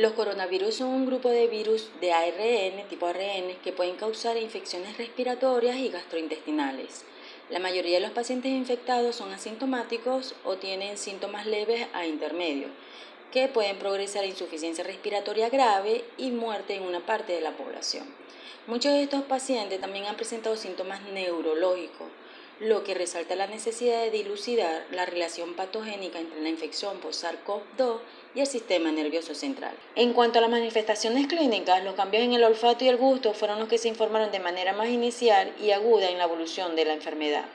Los coronavirus son un grupo de virus de ARN, tipo ARN, que pueden causar infecciones respiratorias y gastrointestinales. La mayoría de los pacientes infectados son asintomáticos o tienen síntomas leves a intermedios, que pueden progresar a insuficiencia respiratoria grave y muerte en una parte de la población. Muchos de estos pacientes también han presentado síntomas neurológicos, lo que resalta la necesidad de dilucidar la relación patogénica entre la infección por SARS-CoV-2 y el sistema nervioso central. En cuanto a las manifestaciones clínicas, los cambios en el olfato y el gusto fueron los que se informaron de manera más inicial y aguda en la evolución de la enfermedad.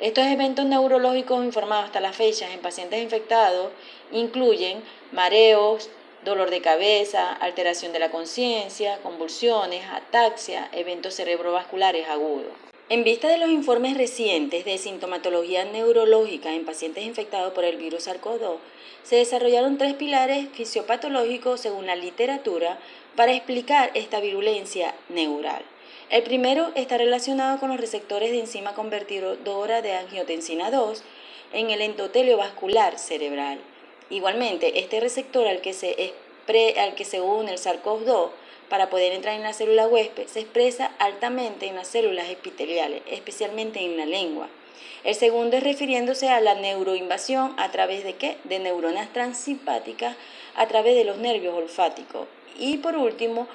Estos eventos neurológicos informados hasta la fecha en pacientes infectados incluyen mareos, dolor de cabeza, alteración de la conciencia, convulsiones, ataxia, eventos cerebrovasculares agudos. En vista de los informes recientes de sintomatología neurológica en pacientes infectados por el virus SARS-CoV-2, se desarrollaron 3 pilares fisiopatológicos según la literatura para explicar esta virulencia neural. El primero está relacionado con los receptores de enzima convertidora de angiotensina 2 en el endotelio vascular cerebral. Igualmente, este receptor al que se une el SARS-CoV-2 para poder entrar en la célula huésped se expresa altamente en las células epiteliales, especialmente en la lengua. El segundo es refiriéndose a la neuroinvasión a través de ¿qué? De neuronas transsimpáticas a través de los nervios olfáticos. Y por último,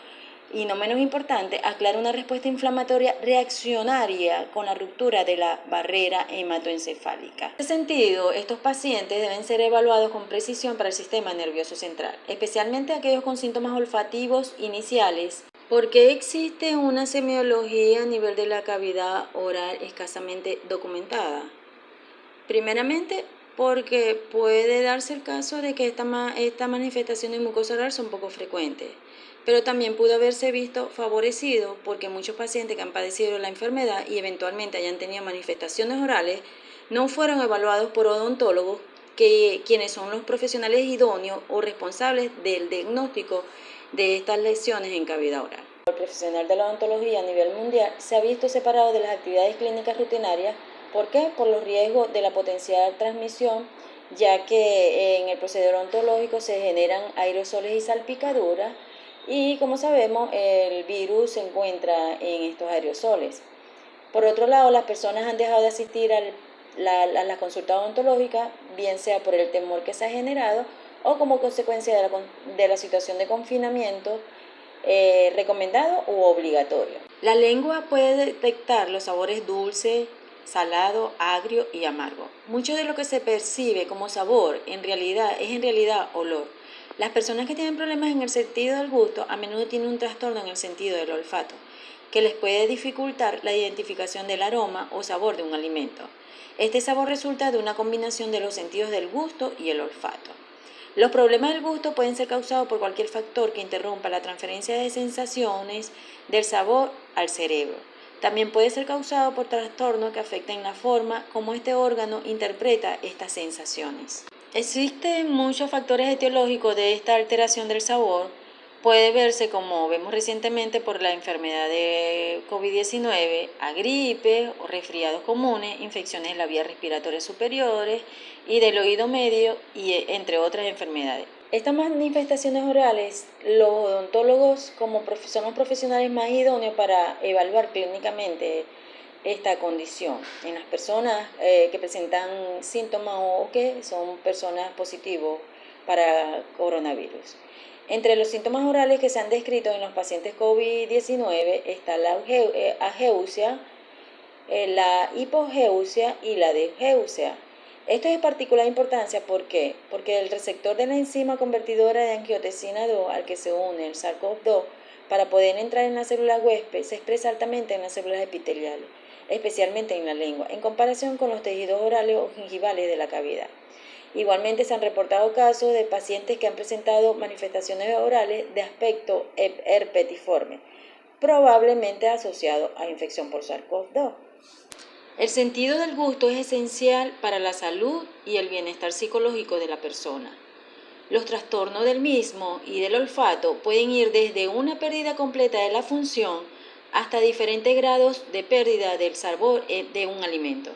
y no menos importante, aclara una respuesta inflamatoria reaccionaria con la ruptura de la barrera hematoencefálica. En este sentido, estos pacientes deben ser evaluados con precisión para el sistema nervioso central, especialmente aquellos con síntomas olfativos iniciales. ¿Por qué existe una semiología a nivel de la cavidad oral escasamente documentada? Primeramente, porque puede darse el caso de que esta manifestación de mucosa oral son poco frecuentes, pero también pudo haberse visto favorecido porque muchos pacientes que han padecido la enfermedad y eventualmente hayan tenido manifestaciones orales no fueron evaluados por odontólogos, quienes son los profesionales idóneos o responsables del diagnóstico de estas lesiones en cavidad oral. El profesional de la odontología a nivel mundial se ha visto separado de las actividades clínicas rutinarias. ¿Por qué? Por los riesgos de la potencial transmisión, ya que en el procedimiento odontológico se generan aerosoles y salpicaduras y, como sabemos, el virus se encuentra en estos aerosoles. Por otro lado, las personas han dejado de asistir a la consulta odontológica, bien sea por el temor que se ha generado o como consecuencia de la situación de confinamiento recomendado u obligatorio. La lengua puede detectar los sabores dulces, salado, agrio y amargo. Mucho de lo que se percibe como sabor es en realidad olor. Las personas que tienen problemas en el sentido del gusto a menudo tienen un trastorno en el sentido del olfato, que les puede dificultar la identificación del aroma o sabor de un alimento. Este sabor resulta de una combinación de los sentidos del gusto y el olfato. Los problemas del gusto pueden ser causados por cualquier factor que interrumpa la transferencia de sensaciones del sabor al cerebro. También puede ser causado por trastornos que afecten la forma como este órgano interpreta estas sensaciones. Existen muchos factores etiológicos de esta alteración del sabor. Puede verse, como vemos recientemente, por la enfermedad de COVID-19, a gripe o resfriados comunes, infecciones de las vías respiratorias superiores y del oído medio, y entre otras enfermedades. Estas manifestaciones orales, los odontólogos son los profesionales más idóneos para evaluar clínicamente esta condición en las personas que presentan síntomas o que son personas positivas para coronavirus. Entre los síntomas orales que se han descrito en los pacientes COVID-19 está la ageusia, la hipogeusia y la degeusia. Esto es de particular importancia, ¿por qué? Porque el receptor de la enzima convertidora de angiotensina 2 al que se une el SARS-CoV-2 para poder entrar en la célula huésped se expresa altamente en las células epiteliales, especialmente en la lengua, en comparación con los tejidos orales o gingivales de la cavidad. Igualmente se han reportado casos de pacientes que han presentado manifestaciones orales de aspecto herpetiforme, probablemente asociado a infección por SARS-CoV-2. El sentido del gusto es esencial para la salud y el bienestar psicológico de la persona. Los trastornos del mismo y del olfato pueden ir desde una pérdida completa de la función hasta diferentes grados de pérdida del sabor de un alimento.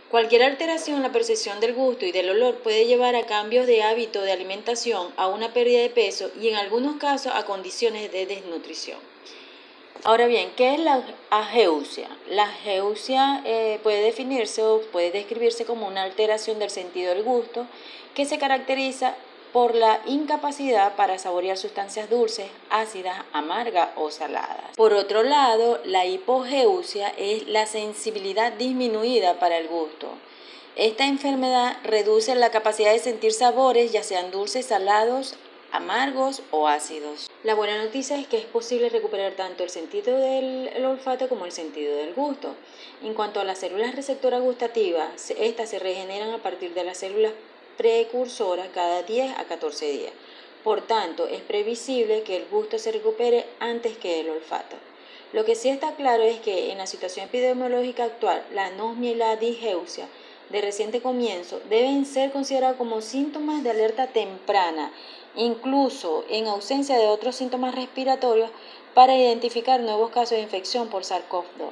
Cualquier alteración en la percepción del gusto y del olor puede llevar a cambios de hábito de alimentación, a una pérdida de peso y en algunos casos a condiciones de desnutrición. Ahora bien, ¿qué es la ageusia? La ageusia puede definirse o puede describirse como una alteración del sentido del gusto que se caracteriza por la incapacidad para saborear sustancias dulces, ácidas, amargas o saladas. Por otro lado, la hipogeusia es la sensibilidad disminuida para el gusto. Esta enfermedad reduce la capacidad de sentir sabores, ya sean dulces, salados, amargos o ácidos. La buena noticia es que es posible recuperar tanto el sentido del olfato como el sentido del gusto. En cuanto a las células receptoras gustativas, estas se regeneran a partir de las células precursoras cada 10 a 14 días. Por tanto, es previsible que el gusto se recupere antes que el olfato. Lo que sí está claro es que en la situación epidemiológica actual, la anosmia y la digeusia de reciente comienzo deben ser considerados como síntomas de alerta temprana, incluso en ausencia de otros síntomas respiratorios, para identificar nuevos casos de infección por SARS-CoV-2.